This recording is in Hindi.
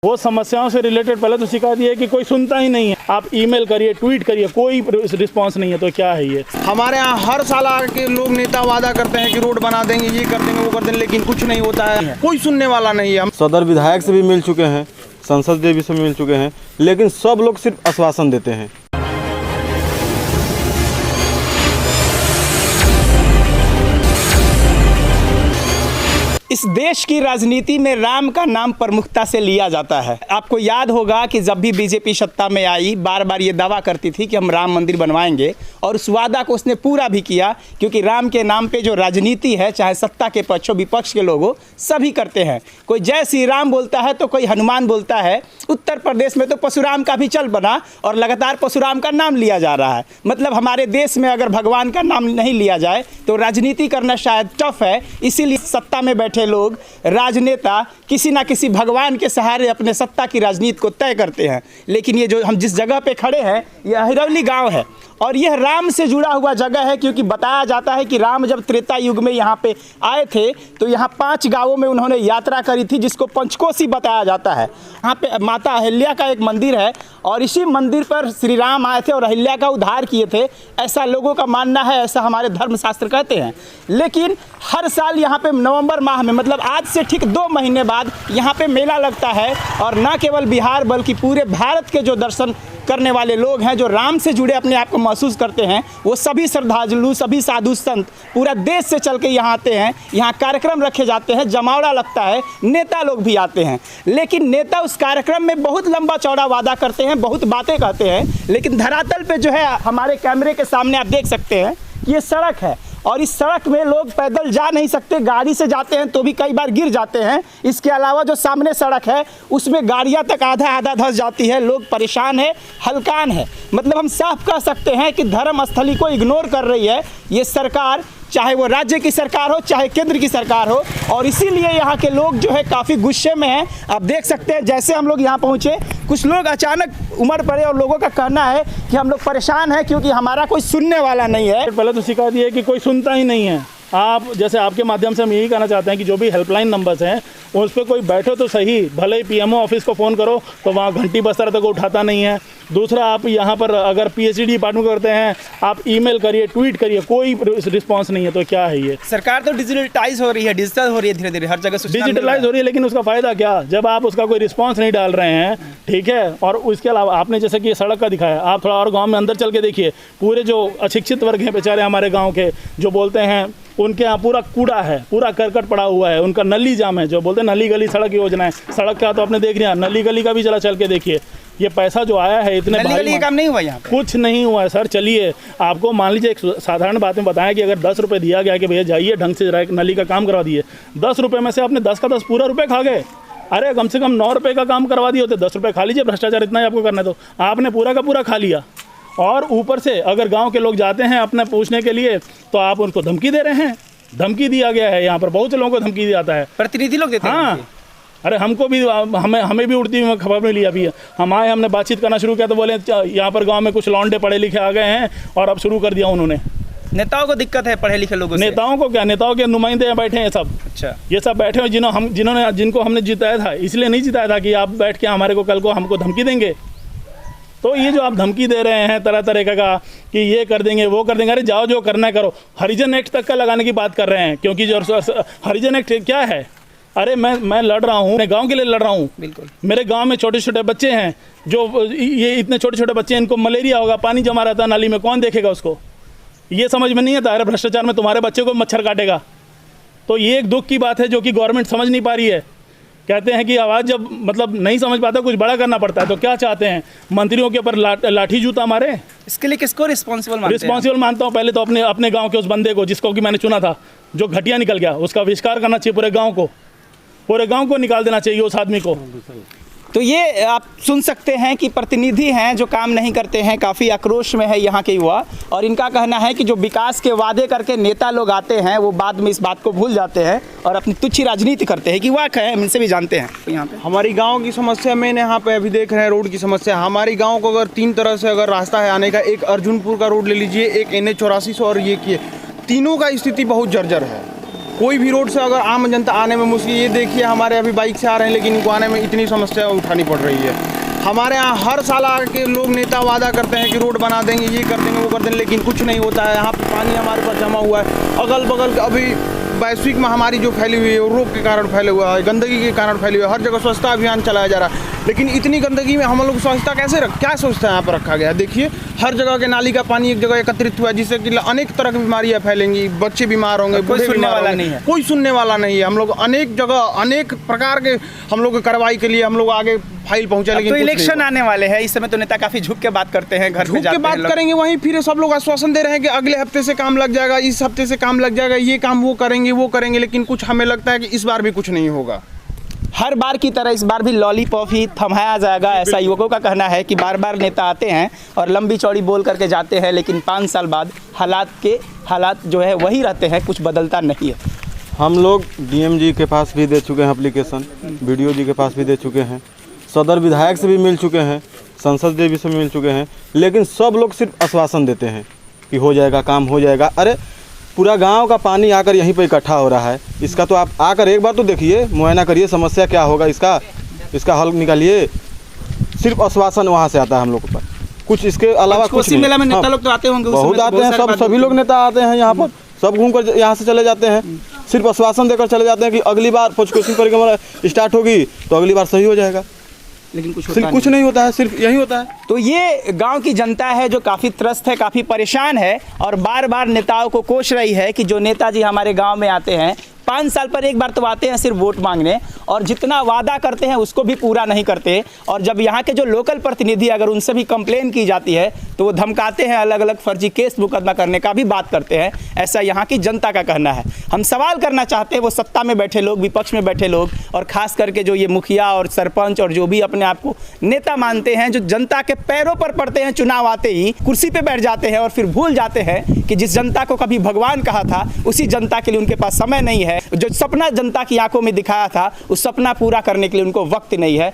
वो समस्याओं से रिलेटेड पहले तो शिकायत ये है कि कोई सुनता ही नहीं है। आप ईमेल करिए, ट्वीट करिए, कोई रिस्पांस नहीं है। तो क्या है ये? हमारे यहाँ हर साल आके लोग नेता वादा करते हैं कि रोड बना देंगे, ये कर देंगे, वो कर देंगे, लेकिन कुछ नहीं होता है, कोई सुनने वाला नहीं है। हम सदर विधायक से भी मिल चुके हैं, संसद देवी से मिल चुके हैं, लेकिन सब लोग सिर्फ आश्वासन देते हैं। इस देश की राजनीति में राम का नाम प्रमुखता से लिया जाता है। आपको याद होगा कि जब भी बीजेपी सत्ता में आई, बार बार ये दावा करती थी कि हम राम मंदिर बनवाएंगे, और उस वादा को उसने पूरा भी किया, क्योंकि राम के नाम पे जो राजनीति है, चाहे सत्ता के पक्ष हो विपक्ष के लोग हो, सभी करते हैं। कोई जय श्री राम बोलता है तो कोई हनुमान बोलता है। उत्तर प्रदेश में तो परशुराम का भी चल बना और लगातार परशुराम का नाम लिया जा रहा है। मतलब हमारे देश में अगर भगवान का नाम नहीं लिया जाए तो राजनीति करना शायद टफ है। इसीलिए सत्ता में बैठे लोग, राजनेता किसी ना किसी भगवान के सहारे अपने सत्ता की राजनीति को तय करते हैं। लेकिन ये जो हम जिस जगह पे खड़े हैं, यह हिरौली गांव है और यह राम से जुड़ा हुआ जगह है, क्योंकि बताया जाता है कि राम जब त्रेता युग में यहाँ पे आए थे तो यहाँ 5 गांवों में उन्होंने यात्रा करी थी, जिसको पंचकोशी बताया जाता है। यहाँ पे माता अहिल्या का एक मंदिर है और इसी मंदिर पर श्री राम आए थे और अहिल्या का उद्धार किए थे, ऐसा लोगों का मानना है, ऐसा हमारे धर्मशास्त्र कहते हैं। लेकिन हर साल यहाँ पे नवंबर माह में, मतलब आज से ठीक 2 महीने बाद यहाँ पे मेला लगता है और न केवल बिहार बल्कि पूरे भारत के जो दर्शन करने वाले लोग हैं, जो राम से जुड़े अपने आप को महसूस करते हैं, वो सभी श्रद्धालु, सभी साधु संत पूरा देश से चल के यहाँ आते हैं। यहाँ कार्यक्रम रखे जाते हैं, जमावड़ा लगता है, नेता लोग भी आते हैं। लेकिन नेता उस कार्यक्रम में बहुत लंबा चौड़ा वादा करते हैं, बहुत बातें कहते हैं, लेकिन धरातल पे जो है, हमारे कैमरे के सामने आप देख सकते हैं कि ये सड़क है और इस सड़क में लोग पैदल जा नहीं सकते, गाड़ी से जाते हैं तो भी कई बार गिर जाते हैं। इसके अलावा जो सामने सड़क है उसमें गाड़ियां तक आधा धंस जाती है, लोग परेशान है, हलकान है। मतलब हम साफ कह सकते हैं कि धर्म स्थली को इग्नोर कर रही है ये सरकार, चाहे वो राज्य की सरकार हो चाहे केंद्र की सरकार हो। और इसीलिए यहाँ के लोग जो है काफ़ी गुस्से में हैं। आप देख सकते हैं जैसे हम लोग यहाँ पहुँचे, कुछ लोग अचानक उमड़ पड़े और लोगों का कहना है कि हम लोग परेशान हैं क्योंकि हमारा कोई सुनने वाला नहीं है। पहले तो शिकायत ये है कि कोई सुनता ही नहीं है। आप जैसे आपके माध्यम से हम यही कहना चाहते हैं कि जो भी हेल्पलाइन नंबर्स हैं उस पर कोई बैठो तो सही, भले ही पीएमओ ऑफिस को फ़ोन करो तो वहाँ घंटी बस्तर तक उठाता नहीं है। दूसरा, आप यहाँ पर अगर पीएचडी डिपार्टमेंट करते हैं, आप ईमेल करिए, ट्वीट करिए, कोई रिस्पांस नहीं है। तो क्या है ये? सरकार तो डिजिटलाइज हो रही है, डिजिटल हो रही है, धीरे धीरे हर जगह डिजिटलाइज हो रही है, लेकिन उसका फ़ायदा क्या जब आप उसका कोई रिस्पांस नहीं डाल रहे हैं, ठीक है। और उसके अलावा आपने जैसे कि सड़क का दिखाया, आप थोड़ा और गाँव में अंदर चल के देखिए, पूरे जो अशिक्षित वर्ग हैं बेचारे हमारे गाँव के, जो बोलते हैं उनके यहाँ पूरा कूड़ा है, पूरा करकट पड़ा हुआ है, उनका नली जाम है, जो बोलते हैं नली गली सड़क योजना है। सड़क का तो आपने देख लिया, नली गली का भी जरा चल के देखिए। ये पैसा जो आया है इतने भारी काम नहीं हुआ, यहाँ कुछ नहीं हुआ है सर। चलिए आपको मान लीजिए एक साधारण बात में बताएं कि अगर 10 रुपये दिया गया कि भैया जाइए ढंग से नली का काम करवा दिए, 10 रुपये में से आपने 10 का 10 पूरा रुपये खा गए। अरे कम से कम 9 रुपये का काम करवा दिए होते, 10 रुपये खा लीजिए, भ्रष्टाचार इतना ही आपको करना है तो आपने पूरा का पूरा खा लिया। और ऊपर से अगर गाँव के लोग जाते हैं अपने पूछने के लिए तो आप उनको धमकी दे रहे हैं। धमकी दिया गया है, यहाँ पर बहुत से लोगों को धमकी दिया जाता है, प्रतिनिधि लोग देते हैं। हाँ, अरे हमको भी, हमें भी उड़ती हुई खबर मिली अभी। हम आए, हमने बातचीत करना शुरू किया तो बोले यहाँ पर गांव में कुछ लौंडे पढ़े लिखे आ गए हैं और अब शुरू कर दिया उन्होंने। नेताओं को दिक्कत है पढ़े लिखे लोगों से? नेताओं को क्या, नेताओं के नुमाइंदे यहाँ बैठे हैं सब। अच्छा, ये सब बैठे हैं जिनको हमने जिताया था, इसलिए नहीं जिताया था कि आप बैठ के हमारे को कल को हमको धमकी देंगे। तो ये जो आप धमकी दे रहे हैं तरह तरह का कि ये कर देंगे वो कर देंगे, अरे जाओ जो करना है करो। हरिजन एक्ट तक का लगाने की बात कर रहे हैं, क्योंकि जो हरिजन एक्ट क्या है? अरे मैं लड़ रहा हूँ, मैं गांव के लिए लड़ रहा हूँ। बिल्कुल, मेरे गांव में छोटे छोटे बच्चे हैं, जो ये इतने छोटे छोटे बच्चे हैं, इनको मलेरिया होगा, पानी जमा रहता है नाली में, कौन देखेगा उसको? ये समझ में नहीं आता। अरे भ्रष्टाचार में तुम्हारे बच्चे को मच्छर काटेगा। तो ये एक दुख की बात है जो कि गवर्नमेंट समझ नहीं पा रही है। कहते हैं कि आवाज़ जब मतलब नहीं समझ पाता, कुछ बड़ा करना पड़ता है। तो क्या चाहते हैं, मंत्रियों के ऊपर लाठी जूता मारे? इसके लिए किसको रिस्पॉन्सिबल मानता हूँ? पहले तो अपने गांव के उस बंदे को जिसको कि मैंने चुना था, जो घटिया निकल गया, उसका बहिष्कार करना चाहिए। पूरे गांव को निकाल देना चाहिए उस आदमी को। तो ये आप सुन सकते हैं कि प्रतिनिधि हैं जो काम नहीं करते हैं, काफ़ी आक्रोश में है यहाँ के युवा। और इनका कहना है कि जो विकास के वादे करके नेता लोग आते हैं वो बाद में इस बात को भूल जाते हैं और अपनी तुच्छी राजनीति करते हैं। कि वाक है, हम इनसे भी जानते हैं। तो यहाँ पे हमारी गांव की समस्या में यहाँ पे अभी देख रहे हैं, रोड की समस्या। हमारी गांव को अगर 3 तरह से अगर रास्ता है आने का, एक अर्जुनपुर का रोड ले लीजिए, एक NH 84 और ये किए, तीनों का स्थिति बहुत जर्जर है। कोई भी रोड से अगर आम जनता आने में मुश्किल, ये देखिए हमारे अभी बाइक से आ रहे हैं लेकिन इनको आने में इतनी समस्या उठानी पड़ रही है। हमारे यहाँ हर साल आके लोग नेता वादा करते हैं कि रोड बना देंगे, ये कर देंगे, वो कर देंगे, लेकिन कुछ नहीं होता है। यहाँ पे पानी हमारे पास जमा हुआ है, अगल बगल अभी वैश्विक महामारी जो फैली हुई है वो रोग के कारण फैले हुआ है, गंदगी के कारण फैली हुई है। हर जगह स्वच्छता अभियान चलाया जा रहा है, लेकिन इतनी गंदगी में हम लोग स्वच्छता कैसे क्या सोचते हैं यहाँ पर रखा गया है। देखिए हर जगह के नाली का पानी एक जगह एकत्रित हुआ है, जिससे कि अनेक तरह की बीमारियाँ फैलेंगी, बच्चे बीमार होंगे, कोई सुनने वाला नहीं है, कोई सुनने वाला नहीं है। हम लोग अनेक जगह अनेक प्रकार के हम लोग कार्रवाई के लिए हम लोग आगे फाइल पहुंचा, लेकिन तो इलेक्शन आने वाले हैं, इस समय तो नेता काफी झुक के बात करते हैं, घर पे जाते हैं, बात करेंगे, वहीं फिर सब लोग आश्वासन दे रहे हैं कि अगले हफ्ते से काम लग जाएगा, इस हफ्ते से काम लग जाएगा, ये काम वो करेंगे, लेकिन कुछ हमें लगता है कि इस बार भी कुछ नहीं होगा। हर बार की तरह इस बार भी लॉलीपॉप ही थमाया जाएगा, ऐसा युवकों का कहना है कि बार बार नेता आते हैं और लंबी चौड़ी बोल करके जाते हैं, लेकिन 5 साल बाद हालात जो है वही रहते हैं, कुछ बदलता नहीं है। हम लोग डीएम जी के पास भी दे चुके हैं एप्लीकेशन, बीडीओ जी के पास भी दे चुके हैं, सदर विधायक से भी मिल चुके हैं, संसद देवी से मिल चुके हैं, लेकिन सब लोग सिर्फ आश्वासन देते हैं कि हो जाएगा, काम हो जाएगा। अरे पूरा गांव का पानी आकर यहीं पे इकट्ठा हो रहा है, इसका तो आप आकर एक बार तो देखिए, मुआयना करिए, समस्या क्या होगा, इसका हल निकालिए। सिर्फ आश्वासन वहाँ से आता है हम लोग पर, कुछ इसके अलावा कुछ नहीं। मेला में नेता लोग तो आते होंगे, बहुत आते हैं, सभी लोग नेता आते हैं यहाँ पर, सब घूम कर यहाँ से चले जाते हैं, सिर्फ आश्वासन देकर चले जाते हैं कि अगली बार पंचकोशी परिक्रमा स्टार्ट होगी तो अगली बार सही हो जाएगा, लेकिन कुछ नहीं होता है, सिर्फ यही होता है। तो ये गांव की जनता है जो काफ़ी त्रस्त है, काफ़ी परेशान है और बार बार नेताओं को कोस रही है कि जो नेताजी हमारे गांव में आते हैं 5 साल पर एक बार तो आते हैं सिर्फ वोट मांगने, और जितना वादा करते हैं उसको भी पूरा नहीं करते। और जब यहाँ के जो लोकल प्रतिनिधि अगर उनसे भी कंप्लेन की जाती है तो वो धमकाते हैं, अलग अलग फर्जी केस मुकदमा करने का भी बात करते हैं, ऐसा यहाँ की जनता का कहना है। हम सवाल करना चाहते हैं वो सत्ता में बैठे लोग, विपक्ष में बैठे लोग, और खास करके जो ये मुखिया और सरपंच और जो भी अपने आप को नेता मानते हैं, जो जनता के पैरों पर पड़ते हैं, चुनाव आते ही कुर्सी पे बैठ जाते हैं और फिर भूल जाते हैं कि जिस जनता को कभी भगवान कहा था उसी जनता के लिए उनके पास समय नहीं है, जो सपना जनता की आंखों में दिखाया था उस सपना पूरा करने के लिए उनको वक्त नहीं है।